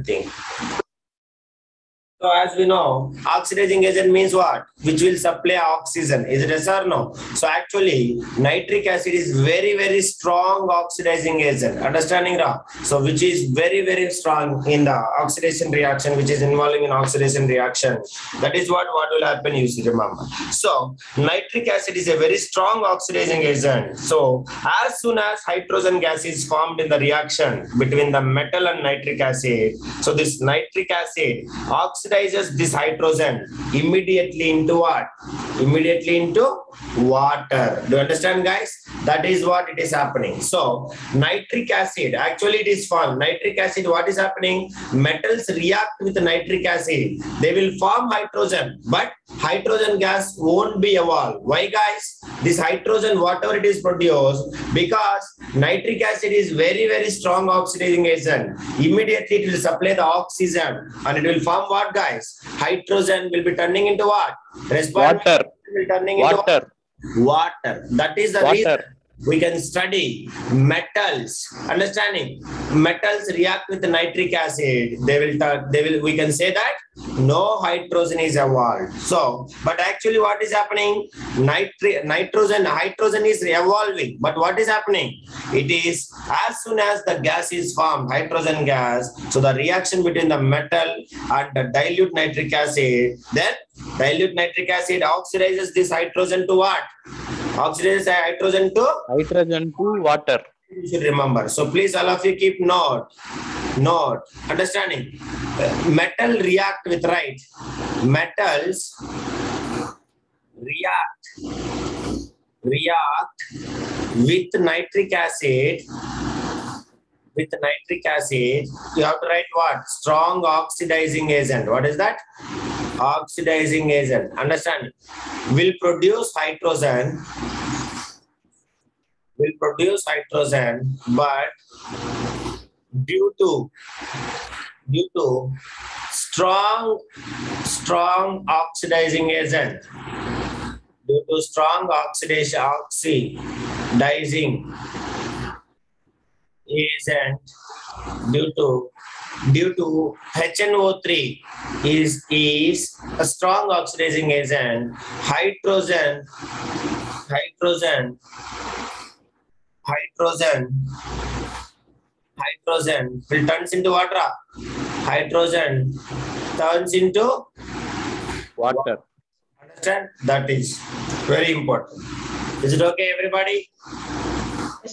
everything. So as we know, oxidizing agent means what? Which will supply oxygen. Is it yes or no? So actually, nitric acid is very, very strong oxidizing agent. Understanding that? So which is very, very strong in the oxidation reaction, which is involving in oxidation reaction. That is what will happen, you should remember. So nitric acid is a very strong oxidizing agent. So as soon as hydrogen gas is formed in the reaction between the metal and nitric acid, so this nitric acid oxidizes this hydrogen immediately into what? Immediately into water. Do you understand, guys? That is what it is happening. So nitric acid, actually it is formed. Nitric acid, what is happening? Metals react with nitric acid. They will form hydrogen, but hydrogen gas won't be evolved. Why, guys? This hydrogen, whatever it is produced, because nitric acid is very, very strong oxidizing agent. Immediately it will supply the oxygen and it will form what, guys? Hydrogen will be turning into what? Water. Will turning into Water. Water. That is the reason we can study metals. Understanding? Metals react with nitric acid. We can say that no hydrogen is evolved. So, but actually what is happening? Hydrogen is evolving. But what is happening? It is as soon as the gas is formed, hydrogen gas, so the reaction between the metal and the dilute nitric acid, then dilute nitric acid oxidizes this hydrogen to what? Oxidizes hydrogen to water. You should remember. So please all of you keep note. Understanding? Metal react with, right? Metals react with nitric acid. With nitric acid, you have to write what? Strong oxidizing agent. What is that? Oxidizing agent. Understand? Will produce hydrogen, but due to strong oxidizing agent, oxidizing agent, due to HNO3 is a strong oxidizing agent. Hydrogen will turns into water. Hydrogen turns into water. Understand? That is very important. Is it okay, everybody?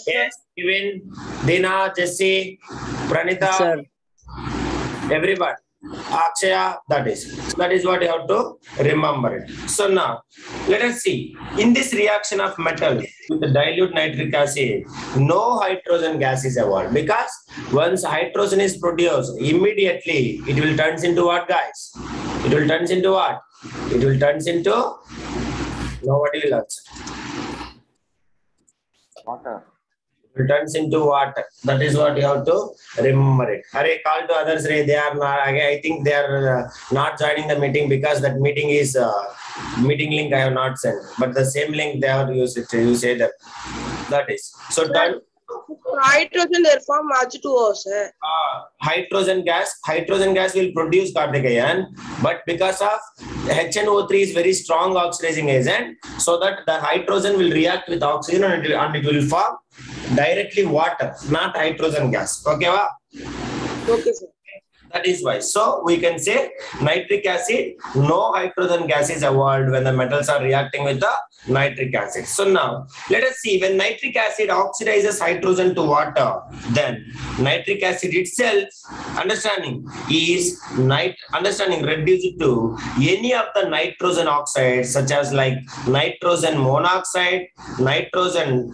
Yes, Kevin, Dina, Jesse, Pranita, everybody. Akshaya, that is what you have to remember it. So now, let us see. In this reaction of metal with the dilute nitric acid, no hydrogen gas is evolved, because once hydrogen is produced, immediately it will turn into what, guys? It will turn into what? It will turn into, nobody will answer. Water. Turns into water. That is what you have to remember it. Hare, call to others. They are not. I think they are not joining the meeting because that meeting is meeting link I have not sent. But the same link they have used it. You say that. That is. So hydrogen they form H2O, sir. Hydrogen gas will produce Karthikeyan, but because of HNO3 is very strong oxidizing agent, so that the hydrogen will react with oxygen and it will form directly water, not hydrogen gas. Okay, va? Okay, sir. That is why. So we can say nitric acid, no hydrogen gas is evolved when the metals are reacting with the nitric acid. So now let us see, when nitric acid oxidizes hydrogen to water, then nitric acid itself, understanding reduced to any of the nitrogen oxides, such as like nitrogen monoxide, nitrogen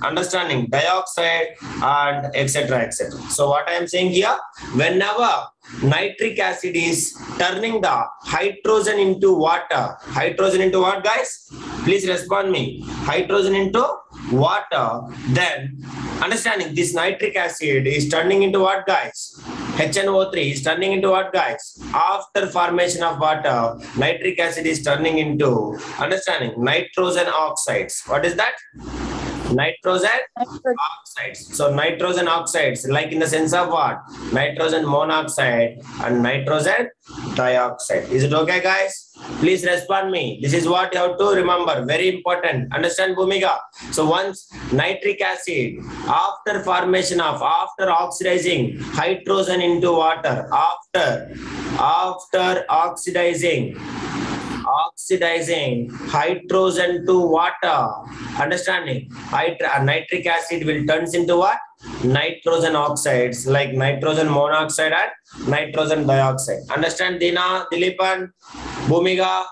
dioxide, and etc. So what I am saying here, whenever nitric acid is turning the hydrogen into water. Hydrogen into what, guys? Please respond me. Hydrogen into water. Then, understanding this nitric acid is turning into what, guys? HNO3 is turning into what, guys? After formation of water, nitric acid is turning into, understanding, nitrogen oxides. What is that? Nitrogen oxides. So nitrogen oxides, like in the sense of what? Nitrogen monoxide and nitrogen dioxide. Is it okay, guys? Please respond me. This is what you have to remember. Very important. Understand, Bhumiga? So once nitric acid, after formation of, after oxidizing hydrogen into water, after oxidizing hydrogen to water, understanding, nitric acid will turns into what? Nitrogen oxides, like nitrogen monoxide and nitrogen dioxide. Understand, Dina, Dilipan, Bhumiga,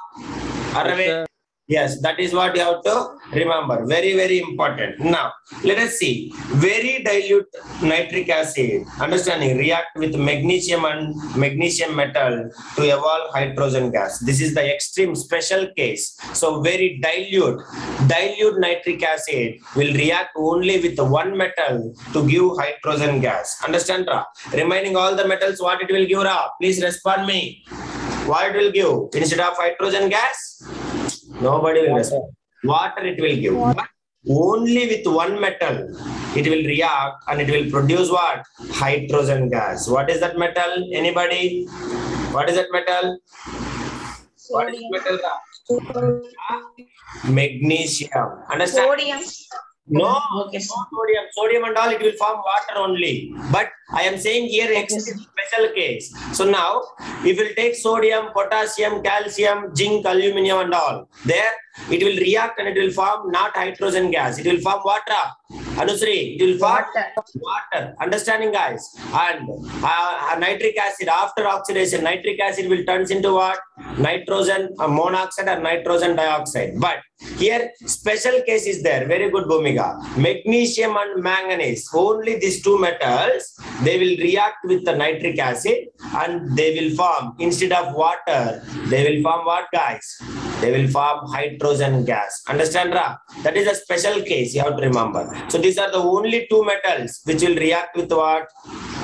Aravind? Yes, that is what you have to remember. Very, very important. Now, let us see. Very dilute nitric acid, understanding, react with magnesium and magnesium metal to evolve hydrogen gas. This is the extreme special case. So, very dilute nitric acid will react only with one metal to give hydrogen gas. Understand, Ra? Remaining all the metals, what it will give, Ra? Please respond me. What it will give instead of hydrogen gas? Nobody will respond. Water it will give. But only with one metal it will react and it will produce what? Hydrogen gas. What is that metal? Anybody? What is that metal? What is metal? Magnesium. Understand? Sodium. No, Okay. no sodium. Sodium and all, it will form water only. But I am saying here extreme special case. So now, if you take sodium, potassium, calcium, zinc, aluminum and all, there it will react and it will form not hydrogen gas. It will form water. Anusri, it will form water. Understanding, guys? And nitric acid, after oxidation, nitric acid will turns into what? Nitrogen monoxide or nitrogen dioxide. But here, special case is there. Very good, Bhumiga. Magnesium and manganese, only these two metals, they will react with the nitric acid and they will form, instead of water, they will form what, guys? They will form hydrogen gas. Understand, Ra? That is a special case you have to remember. So these are the only two metals which will react with what?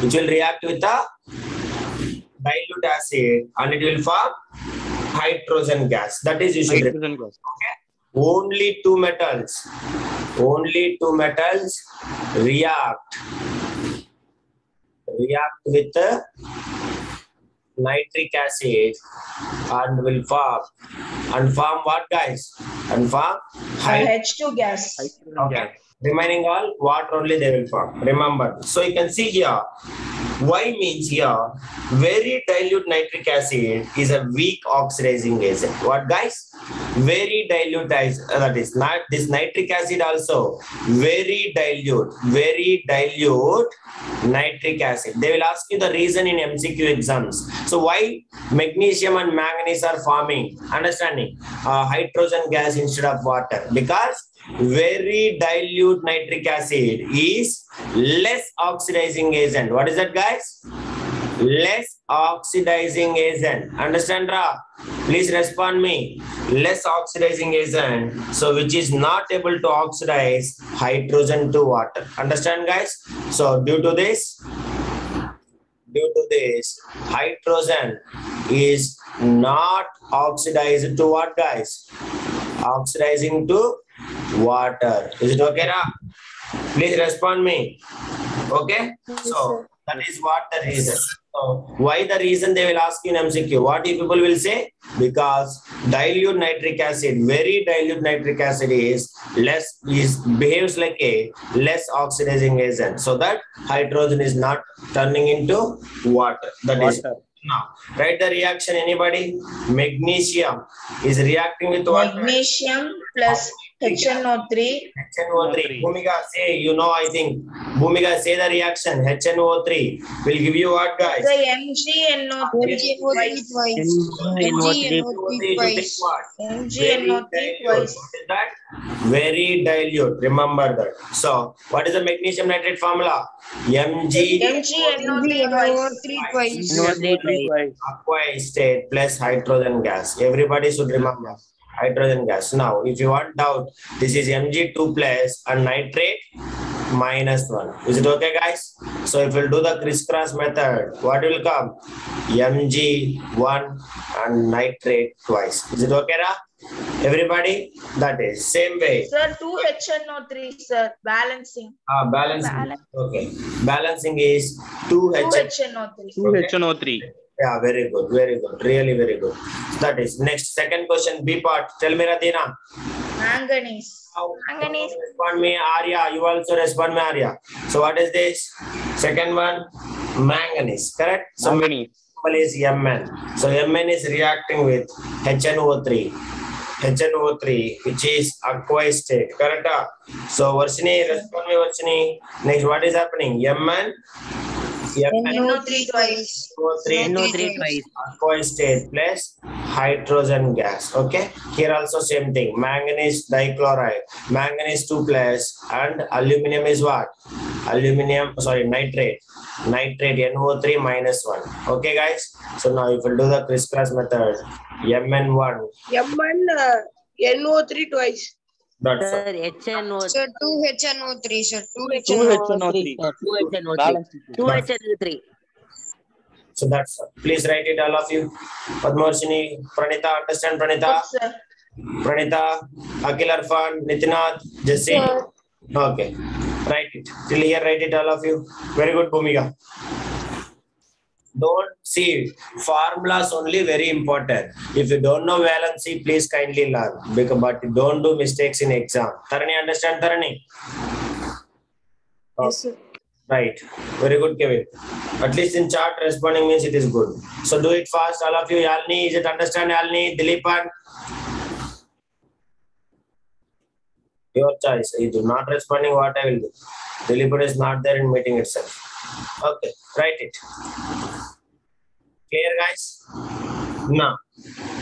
Which will react with the dilute acid and it will form hydrogen gas. That is you should Hydrogen gas. okay? Only two metals react with the nitric acid and will form what, guys? And form H2 gas. Hydrogen okay. gas. Remaining all water only they will form. Remember. So you can see here, Y means here, very dilute nitric acid is a weak oxidizing agent. What, guys? Very dilute, that is not this nitric acid also. Very dilute nitric acid. They will ask you the reason in MCQ exams. So why magnesium and manganese are forming? Understanding? Hydrogen gas instead of water. Because very dilute nitric acid is less oxidizing agent. What is that, guys? Less oxidizing agent. Understand, Ra? Please respond me. Less oxidizing agent, so which is not able to oxidize hydrogen to water. Understand, guys? So due to this, hydrogen is not oxidized to what, guys? Oxidizing to water. Is it okay, Ra? Please respond me. Okay? So that is what the reason. So why the reason they will ask in MCQ? What if people will say? Because dilute nitric acid, very dilute nitric acid behaves like a less oxidizing agent. So that hydrogen is not turning into water. That is now. Write the reaction, anybody? Magnesium is reacting with what? Magnesium plus HNO3. HNO3. Bhumiga, say, I think. Bhumiga, say the reaction. HNO3 will give you what, guys? The MgNO3 twice. MgNO3 MgNO3 twice. What is that? Very dilute. Remember that. So, what is the magnesium nitrate formula? MgNO3 twice. Aqueous state plus hydrogen gas. Everybody should remember. hydrogen gas. Now, if you want doubt, this is Mg2 plus and nitrate minus 1. Is it okay, guys? So if we'll do the crisscross method, what will come? Mg1 and nitrate twice. Is it okay, Ra? Everybody? That is same way. Sir, 2HNO3, sir. Balancing. Balancing. Okay. Balancing is 2H. 2HNO3. 2HNO3. Yeah, very good, very good, really very good. That is next. Second question, B part. Tell me, Radina. Manganese. Manganese. Respond me, Arya. You also respond me, Arya. So what is this? Second one, manganese. Correct. So Manganese. is Mn. So Mn is reacting with HNO3. HNO3, which is aqueous state. Correct. So Varshini, respond me, Varshini. Next, what is happening? Mn. NO3 twice. NO3 twice. Aqueous state plus hydrogen gas. Okay. Here also same thing. Manganese dichloride. Manganese 2 plus and aluminum is what? Nitrate. Nitrate NO3 minus 1. Okay, guys. So now if we do the crisscross method, Mn1. M1 NO3 twice. That's Sir, all. HNO. Sir, 2HNO3, sir. 2HNO3. HNO3. Balance. 2HNO3. So that's all. Please write it, all of you. Padmarshini, Pranita, understand Pranita? Yes, sir. Pranita, Akhil Arfan, Nitinath, Jesse. Okay. Write it. Till here, write it, all of you. Very good, Bhumika. Don't see formulas only very important. If you don't know valency, please kindly learn. But don't do mistakes in exam. Tarani, understand Tarani? Yes, sir. Right. Very good, Kevin. At least in chart responding means it is good. So do it fast, all of you. Yalni, is it understand Yalni? Dilipan? Your choice. If you not responding, what I will do? Dilipan is not there in meeting itself. Okay, write it. Clear, guys? Now,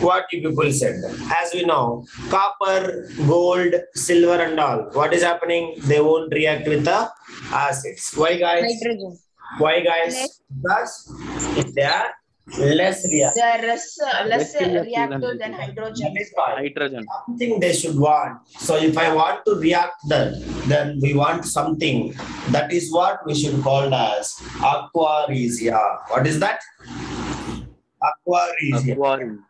what you people said. As we know, copper, gold, silver and all. What is happening? They won't react with the acids. Why, guys? Nitrogen. Why, guys? Because if they are less reactive. They are less reactive reactive than than hydrogen. That is why Hydrogen. something they should want. So if I want to react that, then we want something. That is what we should call as aquaresia. What is that? Aquaresia. Aquarium.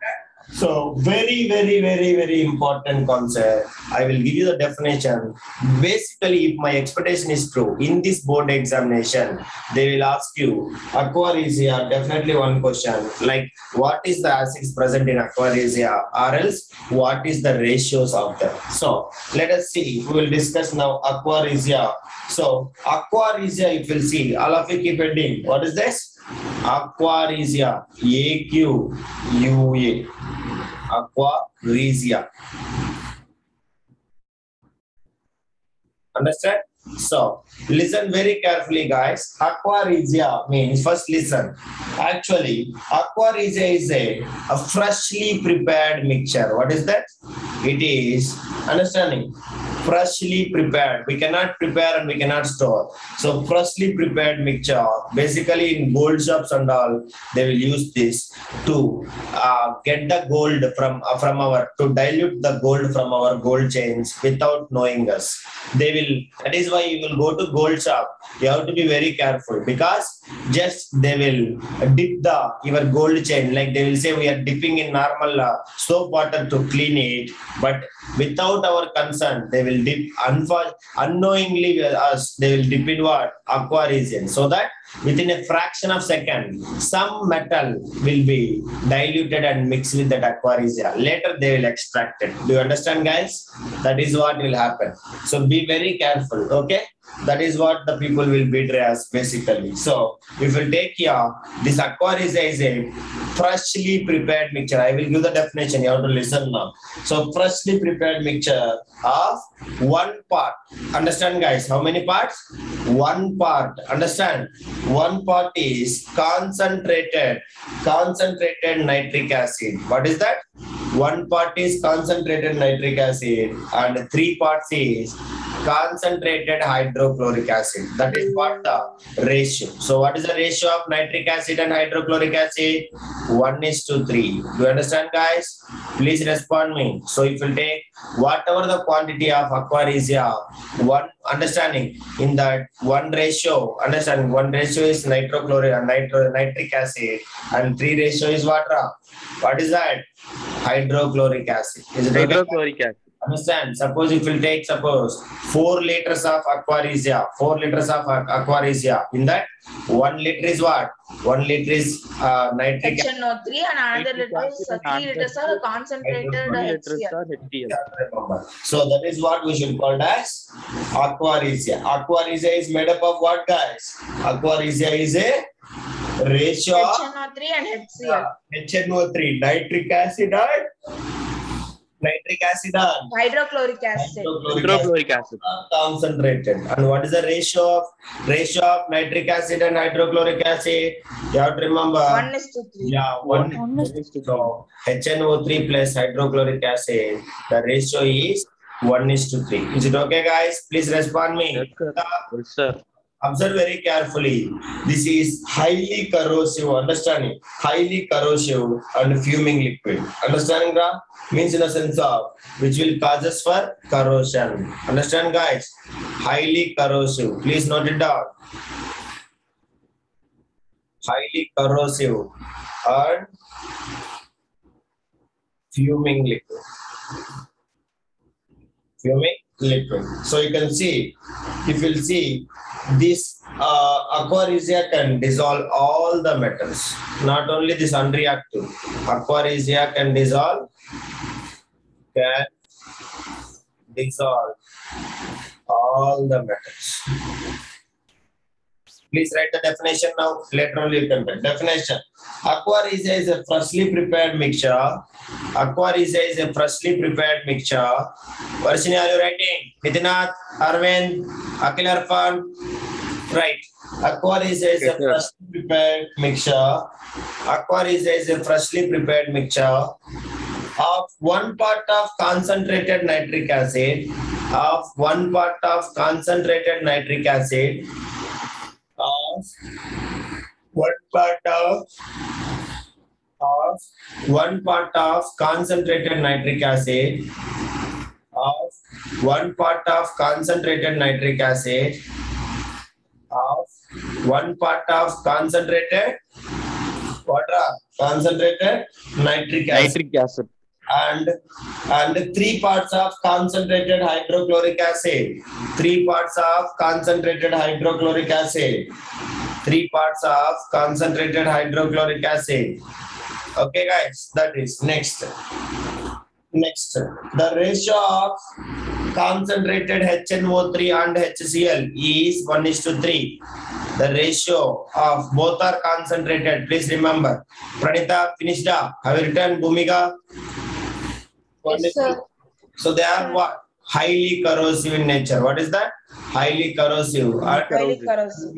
So very, very, very, very important concept. I will give you the definition. Basically, if my expectation is true, in this board examination, they will ask you aquaresia, definitely one question, like what is the acids present in aquaresia, or else what is the ratios of them. So let us see. We will discuss now aquaresia. So aquaresia, if you will see, all of you keep heading. What is this? Aquaresia. AQUA. Aquaresia. Understand? So listen very carefully, guys. Aquaresia means, first listen. Actually, aquaresia is a freshly prepared mixture. What is that? It is, understanding, freshly prepared. We cannot prepare and we cannot store. So freshly prepared mixture. Basically in gold shops and all, they will use this to get the gold from our, to dilute the gold from our gold chains without knowing us. They will, that is why you will go to gold shop. You have to be very careful because just they will dip your gold chain, like they will say we are dipping in normal soap water to clean it, but without our consent, they will dip unknowingly us. They will dip in what? Aquaresia, so that within a fraction of second, some metal will be diluted and mixed with that aquaresia. Later, they will extract it. Do you understand, guys? That is what will happen. So be very careful. Okay. That is what the people will betray us basically. So if you take here, this aquaresia is a freshly prepared mixture. I will give the definition. You have to listen now. So freshly prepared mixture of one part. Understand, guys? How many parts? One part. Understand? One part is concentrated nitric acid. What is that? One part is concentrated nitric acid and 3 parts is concentrated hydrochloric acid. That is what the ratio. So what is the ratio of nitric acid and hydrochloric acid? 1:3. Do you understand, guys? Please respond me. So if you take whatever the quantity of aqua regia, one understanding in that one ratio, understanding one ratio is nitric acid, and 3 ratio is water. What is that? Hydrochloric acid. Is it okay? Hydrochloric acid. Understand? Suppose if you take 4 liters of aqua regia, 4 liters of aqua regia. In that 1 liter is what? 1 liter is nitric acid. HNO3 and another liter is 3 liters are concentrated HCl. So that is what we should call as aqua regia. Aqua regia is made up of what, guys? Aqua regia is a ratio of HNO3 and HCl. HNO3, nitric acid and Hydrochloric acid. Hydrochloric acid. Concentrated. And what is the ratio of nitric acid and hydrochloric acid? You have to remember. 1:3. Yeah, 1:3. So HNO3 plus hydrochloric acid, the ratio is 1:3. Is it okay, guys? Please respond me. Yes, sir. Yes, sir. Observe very carefully. This is highly corrosive, understanding? Highly corrosive and fuming liquid. Understanding, Ra? Means in the sense of which will cause us for corrosion. Understand, guys? Highly corrosive. Please note it down. Highly corrosive and fuming liquid. Fuming liquid. So you can see, if you'll see, this aqua regia can dissolve all the metals, not only this unreactive. Aqua regia can dissolve all the metals. Please write the definition now. Later on you can write definition. Aqua regia is a freshly prepared mixture. Aqua regia is a freshly prepared mixture. Varshini, are you writing? Nitinath, Arvind, Akhil Arfan. Right. Aqua regia is a freshly prepared mixture. Aqua regia is a freshly prepared mixture of 1 part of concentrated nitric acid, of 1 part of concentrated nitric acid, of 1 part of concentrated nitric acid, of 1 part of concentrated nitric acid, of 1 part of concentrated water, concentrated nitric acid. And 3 parts of concentrated hydrochloric acid. 3 parts of concentrated hydrochloric acid. 3 parts of concentrated hydrochloric acid. Okay, guys, that is next. Next, the ratio of concentrated HNO3 and HCl is 1:3. The ratio of both are concentrated. Please remember. Pranita, finished up. Have you written, Bhumika? Yes, sir. So they are what? Highly corrosive in nature. What is that? Highly corrosive. Highly corrosive.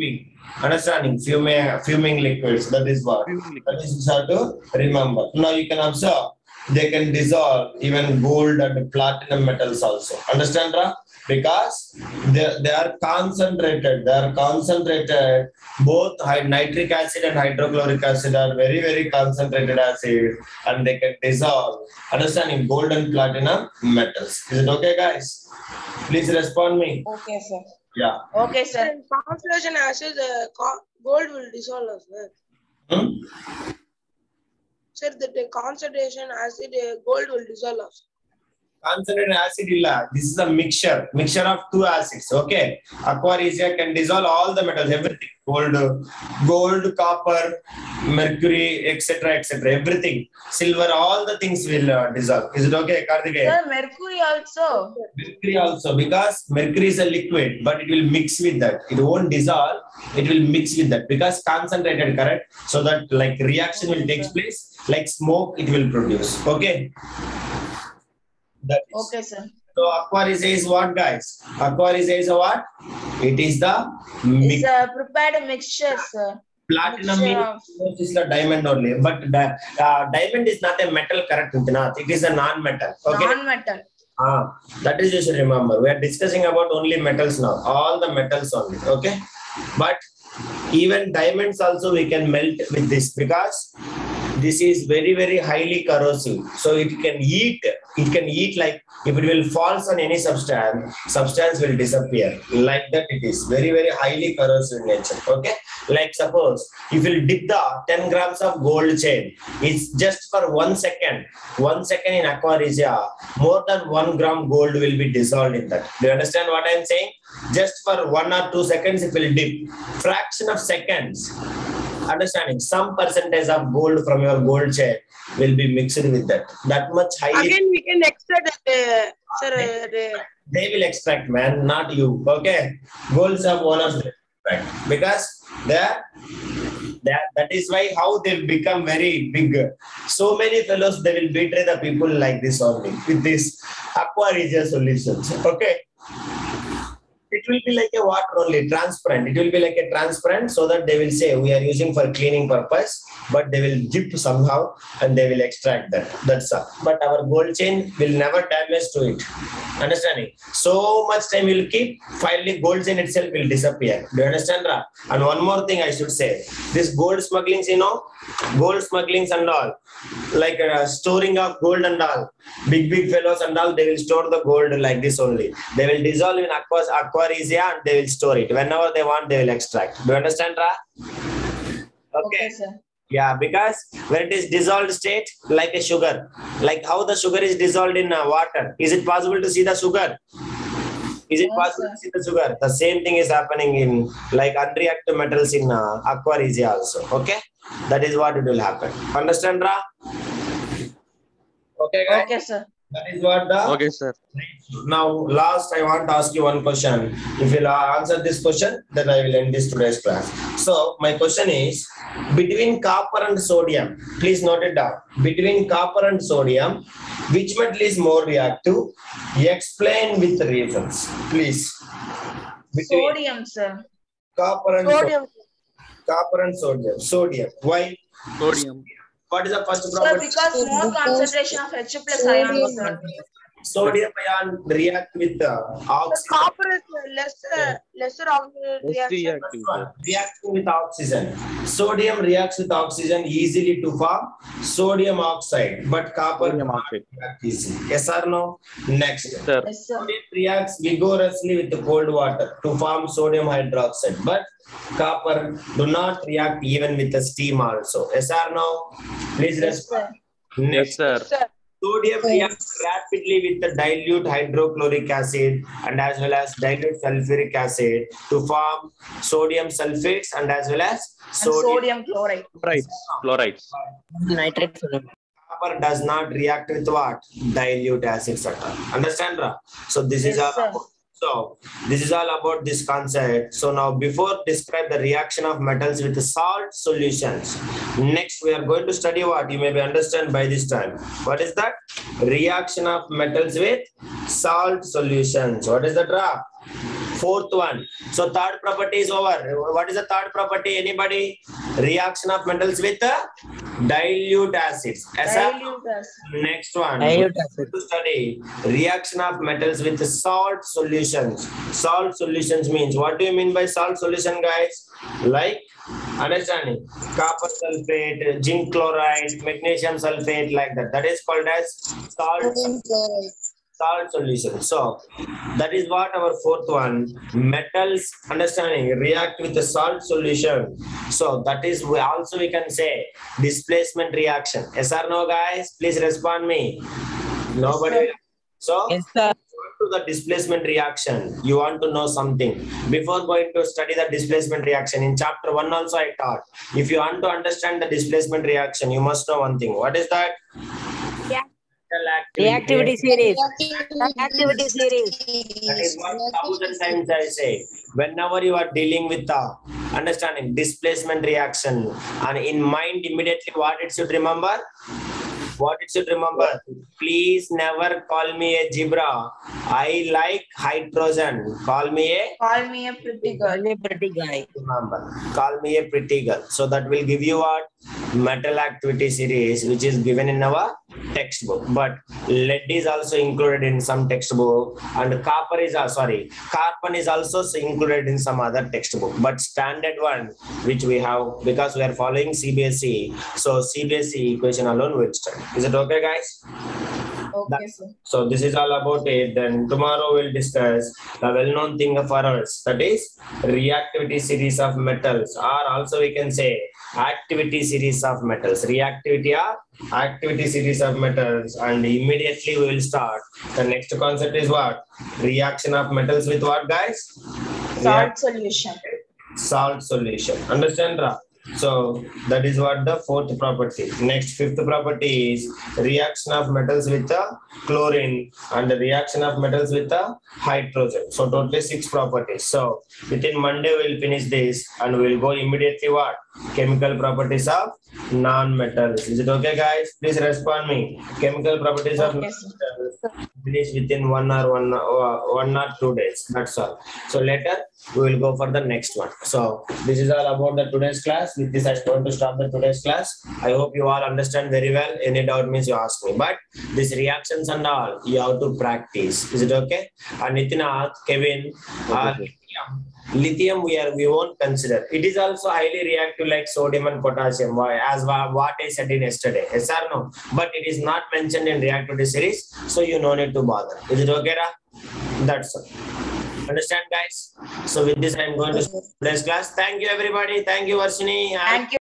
Understanding? Fuming liquids. That is what. That is how to remember. Now you can observe. They can dissolve even gold and platinum metals also. Understand, Ra? Because they are concentrated. They are concentrated. Both nitric acid and hydrochloric acid are very, very concentrated acid, and they can dissolve. Understanding? Gold and platinum metals. Is it okay, guys? Please respond me. Okay, sir. Yeah. Okay, sir. In concentration acid, gold will dissolve as well. Sir, the concentration acid, gold will dissolve also. Concentrated acid illa. This is a mixture of 2 acids. Okay. Aqua regia can dissolve all the metals, everything. Gold, copper, mercury, etc., everything. Silver, all the things will dissolve. Is it okay, Karthikeyan? Sir, mercury also. Mercury also, because mercury is a liquid, but it will mix with that. It won't dissolve. It will mix with that because concentrated, correct? So that like reaction will take place, like smoke, it will produce. Okay. That is. Okay, sir. So aqua regia is what, guys? Aqua regia is a what? It is the It's a prepared mixture, sir. platinum mixture means is the diamond only, but diamond is not a metal, correct? It is a non-metal. Okay. Non-metal. That is you should remember. We are discussing about only metals now. All the metals only. Okay. But even diamonds also we can melt with this because this is very, very highly corrosive. So it can eat like if it will falls on any substance will disappear. Like that it is very, very highly corrosive in nature. Okay. Like suppose if you dip the 10 grams of gold chain, it's just for 1 second. 1 second in aqua regia, more than 1 gram gold will be dissolved in that. Do you understand what I'm saying? Just for 1 or 2 seconds, it will dip. Fraction of seconds. Understanding some percentage of gold from your gold chain will be mixed with that. That much highly. Again, we can extract sir. They will extract, man, not you. Okay, golds of owners extract because that is why how they become very big. So many fellows they will betray the people like this only with this aqua regia solutions. Okay. It will be like a water only, transparent. It will be like a transparent so that they will say we are using for cleaning purpose, but they will dip somehow and they will extract that. That's all. But our gold chain will never damage to it. Understanding? So much time will keep, finally gold chain itself will disappear. Do you understand, Ra? And one more thing I should say. This gold smugglings, gold smugglings and all, like storing of gold and all, big fellows and all, they will store the gold like this only. They will dissolve in aqua regia and they will store it. Whenever they want, they will extract. Do you understand, Ra? Okay, sir. Yeah, because when it is dissolved state, like a sugar, like how the sugar is dissolved in water, is it possible to see the sugar? Is it possible to see the sugar? The same thing is happening in like unreactive metals in aqua regia also. Okay, that is what it will happen. Understand, Ra? Okay, guys. Okay, sir. That is what the. Okay, sir. Now, last, I want to ask you one question. If you'll answer this question, then I will end this today's class. So, my question is, between copper and sodium, please note it down. Between copper and sodium, which metal is more reactive? Explain with reasons, please. Between Sodium, sir. copper and Sodium. Copper and sodium. Sodium. Why? Sodium. What is the first Sir, property? because more concentration of H plus ion, sir. Sodium ion react with oxygen. Copper is lesser oxidation reaction. Reacting with oxygen. Sodium reacts with oxygen easily to form sodium oxide, but copper Sodium cannot oxide. react easily. Yes or no? Next. Sir. Yes, sir. Sodium reacts vigorously with the cold water to form sodium hydroxide, but copper do not react even with the steam also. Yes or no? Please Yes, respond. sir. Yes, sir. Sir, Sodium reacts rapidly with the dilute hydrochloric acid and as well as dilute sulfuric acid to form sodium sulfates and as well as And sodium. sodium chloride. Chlorides. Nitrate solution. Copper does not react with what? Dilute acids at all. Understand, Ra? So this is Yes, all sir. about. So this is all about this concept. So now before describe the reaction of metals with salt solutions, next we are going to study what you may be understand by this time. What is that? Reaction of metals with salt solutions. What is that, Ra? Fourth one. So third property is over. What is the third property? Anybody? Reaction of metals with dilute acids. Dilute acid. Next one. Dilute acid. To study reaction of metals with salt solutions. Salt solutions means, what do you mean by salt solution, guys? Like, understanding, copper sulfate, zinc chloride, magnesium sulfate, like that. That is called as salt solution. So that is what our fourth one. Metals, understanding, react with the salt solution. So that is also we can say displacement reaction. Yes or no, guys? Please respond me. Nobody. So Yes, sir. to the displacement reaction, you want to know something. Before going to study the displacement reaction, in chapter 1 also I taught. If you want to understand the displacement reaction, you must know one thing. What is that? Reactivity series. Reactivity series. That is what 1,000 times I say. Whenever you are dealing with the understanding displacement reaction, and in mind immediately what it should remember? What it should remember? Please never call me a zebra. I like hydrogen. Call me a Call me a pretty girl. Only pretty guy. remember. Call me a pretty girl. So that will give you what? metal activity series which is given in our textbook, but lead is also included in some textbook, and carbon is also included in some other textbook, but standard one which we have, because we are following CBSE, so CBSE equation alone will study. Is it okay, guys? Okay, sir. So this is all about it. Then tomorrow we'll discuss the well-known thing for us, that is reactivity series of metals, or also we can say activity series of metals. Reactivity or activity series of metals, and immediately we will start. The next concept is what? Reaction of metals with what, guys? Salt solution. Salt solution. Understand, Ra? So that is what the fourth property. Next, fifth property is reaction of metals with the chlorine and the reaction of metals with the hydrogen. So totally 6 properties. So within Monday we'll finish this and we'll go immediately what? Chemical properties of non-metals. Is it okay, guys? Please respond me. Chemical properties of Okay, sir. non-metals finish within 1 or 2 days. That's all. So later we will go for the next one. So this is all about the today's class. With this, I'm going to stop the today's class. I hope you all understand very well. Any doubt means you ask me. But these reactions and all, you have to practice. Is it okay? And Nitinath, Kevin, lithium we won't consider. It is also highly reactive like sodium and potassium, as what I said in yesterday. Yes or no? But it is not mentioned in reactivity series, so you no need to bother. Is it okay, Ra? That's all. Understand, guys? So with this, I'm going to stop today's class. Thank you, everybody. Thank you, Varshini. Thank you.